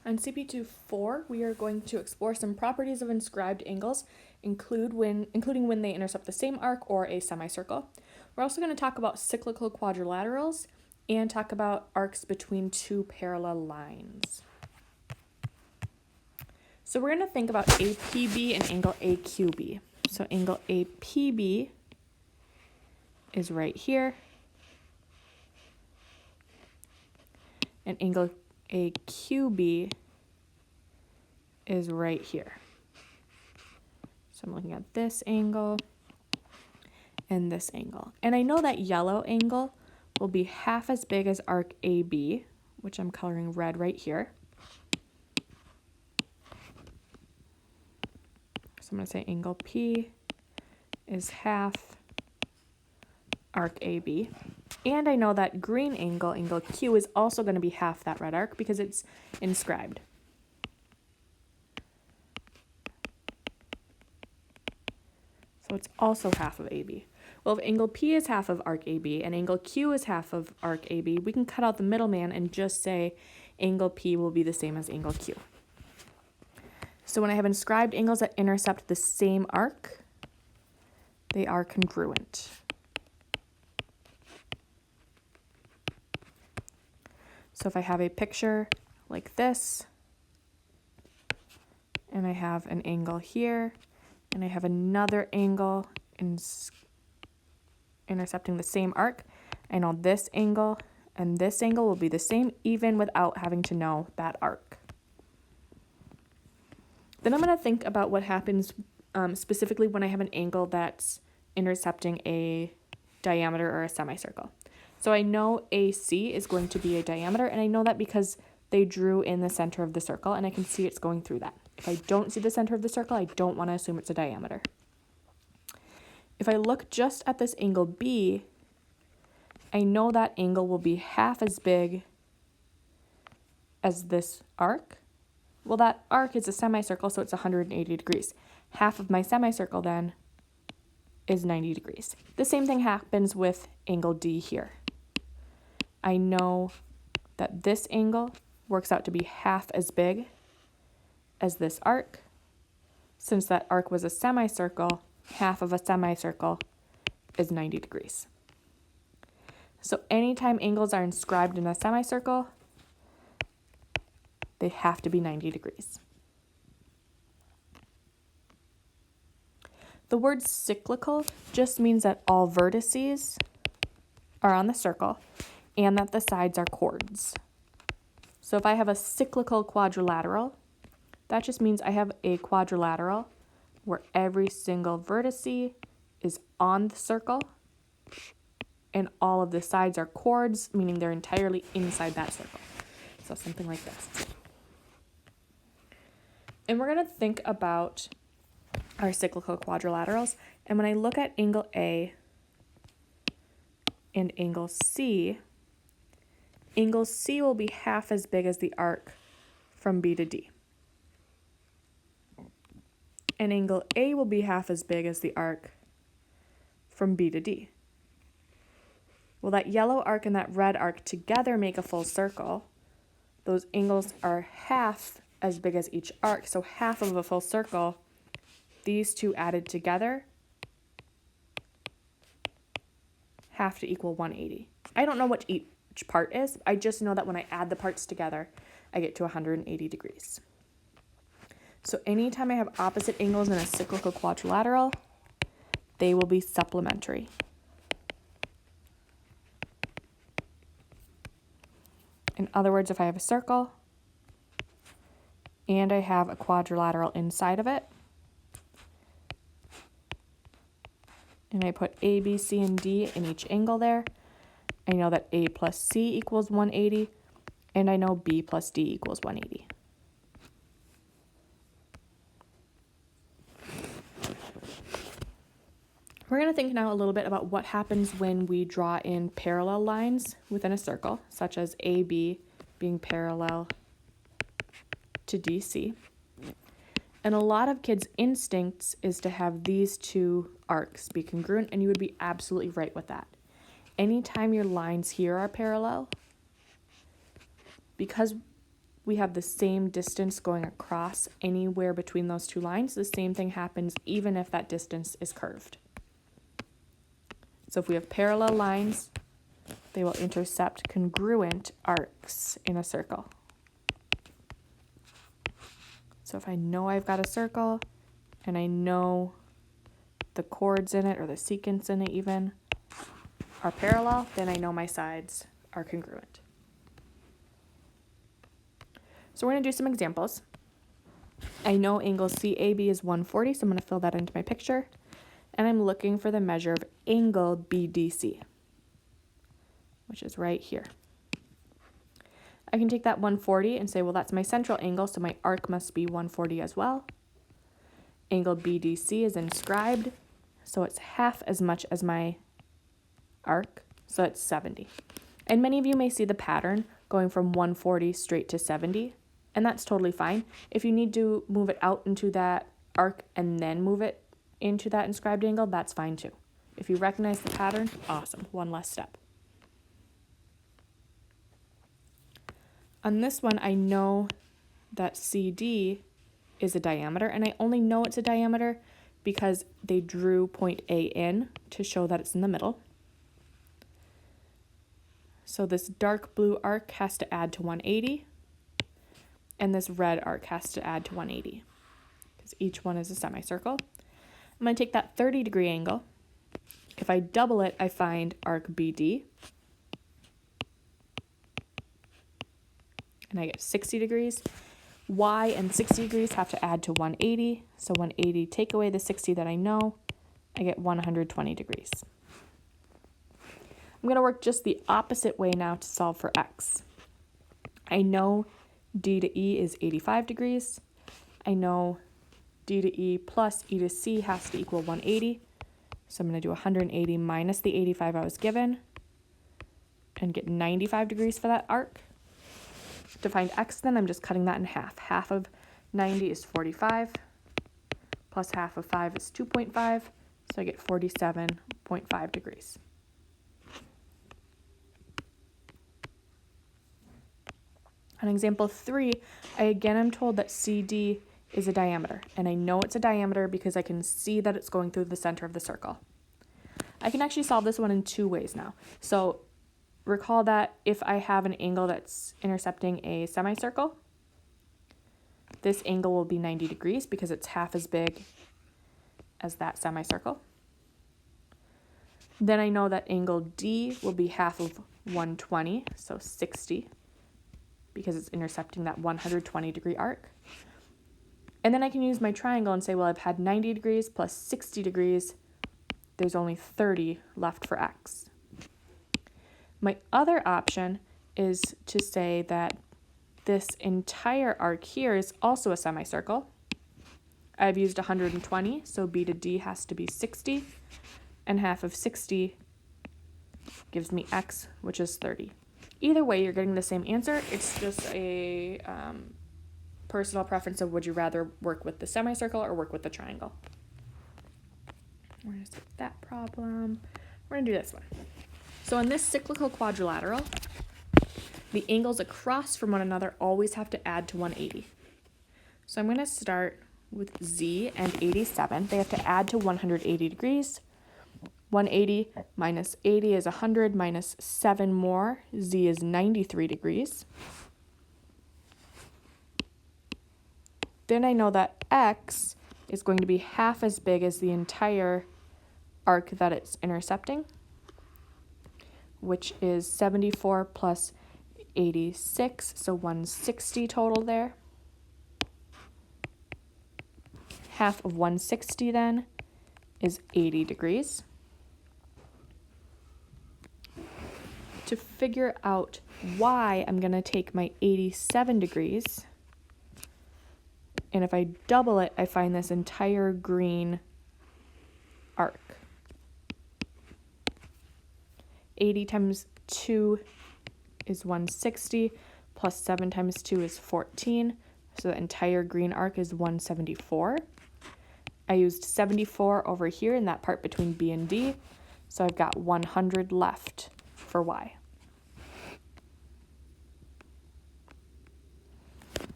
On CP2-4, we are going to explore some properties of inscribed angles, including when they intercept the same arc or a semicircle. We're also going to talk about cyclical quadrilaterals and talk about arcs between two parallel lines. So we're going to think about APB and angle AQB. So angle APB is right here, and angle AQB is right here. So I'm looking at this angle and this angle. And I know that yellow angle will be half as big as arc AB, which I'm coloring red right here. So I'm going to say angle P is half arc AB. And I know that green angle, angle Q, is also going to be half that red arc because it's inscribed. So it's also half of AB. Well, if angle P is half of arc AB and angle Q is half of arc AB, we can cut out the middleman and just say angle P will be the same as angle Q. So when I have inscribed angles that intercept the same arc, they are congruent. So if I have a picture like this, and I have an angle here, and I have another angle intercepting the same arc, I know this angle and this angle will be the same even without having to know that arc. Then I'm going to think about what happens specifically when I have an angle that's intercepting a diameter or a semicircle. So I know AC is going to be a diameter, and I know that because they drew in the center of the circle, and I can see it's going through that. If I don't see the center of the circle, I don't want to assume it's a diameter. If I look just at this angle B, I know that angle will be half as big as this arc. Well, that arc is a semicircle, so it's 180 degrees. Half of my semicircle then is 90 degrees. The same thing happens with angle D here. I know that this angle works out to be half as big as this arc. Since that arc was a semicircle, half of a semicircle is 90 degrees. So anytime angles are inscribed in a semicircle, they have to be 90 degrees. The word cyclical just means that all vertices are on the circle and that the sides are chords. So if I have a cyclical quadrilateral, that just means I have a quadrilateral where every single vertice is on the circle and all of the sides are chords, meaning they're entirely inside that circle. So something like this. And we're going to think about our cyclical quadrilaterals. And when I look at angle A and angle C will be half as big as the arc from B to D. And angle A will be half as big as the arc from B to D. Well, that yellow arc and that red arc together make a full circle. Those angles are half as big as each arc, so half of a full circle. These two added together have to equal 180. I don't know what each part is. I just know that when I add the parts together, I get to 180 degrees. So anytime I have opposite angles in a cyclical quadrilateral, they will be supplementary. In other words, if I have a circle and I have a quadrilateral inside of it, and I put A, B, C, and D in each angle there, I know that A plus C equals 180, and I know B plus D equals 180. We're going to think now a little bit about what happens when we draw in parallel lines within a circle, such as AB being parallel to DC. And a lot of kids' instincts is to have these two arcs be congruent, and you would be absolutely right with that. Anytime your lines here are parallel, because we have the same distance going across anywhere between those two lines. The same thing happens even if that distance is curved. So if we have parallel lines, they will intercept congruent arcs in a circle. So if I know I've got a circle and I know the chords in it or the secants in it even are parallel, then I know my sides are congruent. So we're going to do some examples. I know angle CAB is 140, so I'm going to fill that into my picture. And I'm looking for the measure of angle BDC, which is right here. I can take that 140 and say, well, that's my central angle, so my arc must be 140 as well. Angle BDC is inscribed, so it's half as much as my arc, so it's 70. And many of you may see the pattern going from 140 straight to 70, and that's totally fine. If you need to move it out into that arc and then move it into that inscribed angle, that's fine too. If you recognize the pattern, awesome, one less step. On this one, I know that CD is a diameter, and I only know it's a diameter because they drew point A in to show that it's in the middle. So this dark blue arc has to add to 180, and this red arc has to add to 180, because each one is a semicircle. I'm going to take that 30-degree angle. If I double it, I find arc BD, and I get 60 degrees. Y and 60 degrees have to add to 180, so 180, take away the 60 that I know, I get 120 degrees. I'm going to work just the opposite way now to solve for x. I know D to E is 85 degrees. I know D to E plus E to C has to equal 180. So I'm going to do 180 minus the 85 I was given and get 95 degrees for that arc. To find x, then I'm just cutting that in half. Half of 90 is 45, plus half of 5 is 2.5, so I get 47.5 degrees. On example 3, I again am told that CD is a diameter, and I know it's a diameter because I can see that it's going through the center of the circle. I can actually solve this one in two ways now. So recall that if I have an angle that's intercepting a semicircle, this angle will be 90 degrees because it's half as big as that semicircle. Then I know that angle D will be half of 120, so 60, because it's intercepting that 120-degree arc. And then I can use my triangle and say, well, I've had 90 degrees plus 60 degrees. There's only 30 left for x. My other option is to say that this entire arc here is also a semicircle. I've used 120, so B to D has to be 60, and half of 60 gives me x, which is 30. Either way, you're getting the same answer. It's just a personal preference of would you rather work with the semicircle or work with the triangle. We're going to skip that problem. We're going to do this one. So in this cyclical quadrilateral, the angles across from one another always have to add to 180. So I'm going to start with Z and 87. They have to add to 180 degrees. 180 minus 80 is 100, minus 7 more. Z is 93 degrees. Then I know that X is going to be half as big as the entire arc that it's intercepting, which is 74 plus 86, so 160 total there. Half of 160 then is 80 degrees. To figure out y, I'm going to take my 87 degrees, and if I double it, I find this entire green arc. 80 times 2 is 160, plus 7 times 2 is 14, so the entire green arc is 174. I used 74 over here in that part between B and D, so I've got 100 left for y.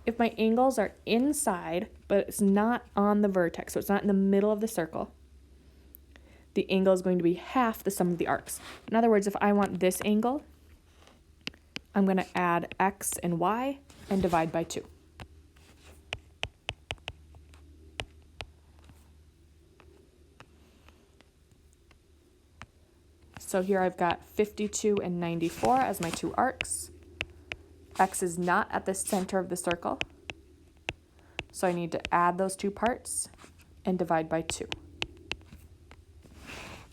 If my angles are inside, but it's not on the vertex, so it's not in the middle of the circle, the angle is going to be half the sum of the arcs. In other words, if I want this angle, I'm going to add x and y and divide by 2. So here I've got 52 and 94 as my 2 arcs. X is not at the center of the circle, so I need to add those 2 parts and divide by 2.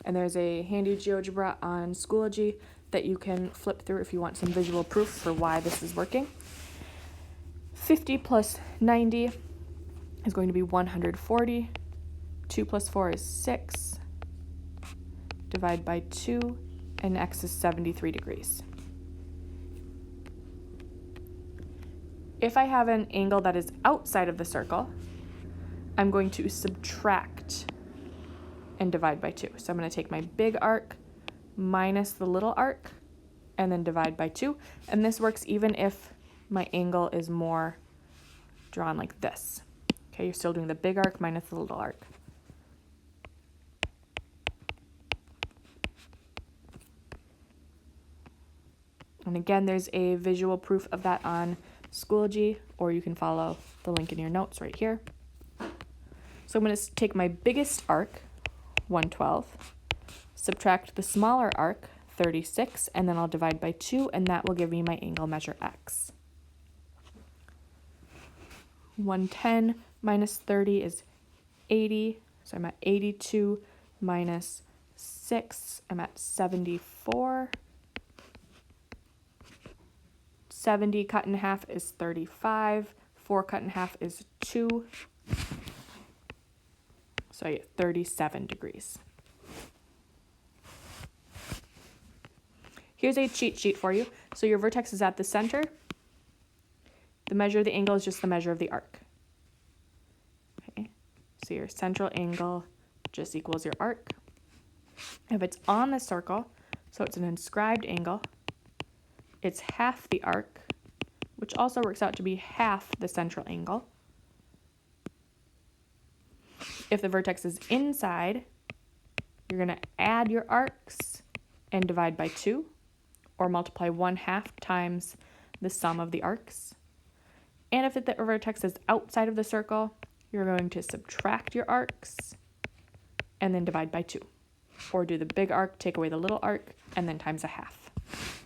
And there's a handy GeoGebra on Schoology that you can flip through if you want some visual proof for why this is working. 50 plus 90 is going to be 140. 2 plus 4 is 6. Divide by 2, and x is 73 degrees. If I have an angle that is outside of the circle, I'm going to subtract and divide by 2. So I'm going to take my big arc minus the little arc and then divide by 2. And this works even if my angle is more drawn like this. Okay, you're still doing the big arc minus the little arc. And again, there's a visual proof of that on Schoology, or you can follow the link in your notes right here. So I'm going to take my biggest arc, 112, subtract the smaller arc, 36, and then I'll divide by 2, and that will give me my angle measure x. 110 minus 30 is 80, so I'm at 82 minus 6, I'm at 74. 70 cut in half is 35. 4 cut in half is 2. So I get 37 degrees. Here's a cheat sheet for you. So your vertex is at the center. The measure of the angle is just the measure of the arc. Okay. So your central angle just equals your arc. If it's on the circle, so it's an inscribed angle, it's half the arc, which also works out to be half the central angle. If the vertex is inside, you're going to add your arcs and divide by 2, or multiply 1/2 times the sum of the arcs. And if the vertex is outside of the circle, you're going to subtract your arcs and then divide by 2. Or do the big arc, take away the little arc, and then times 1/2.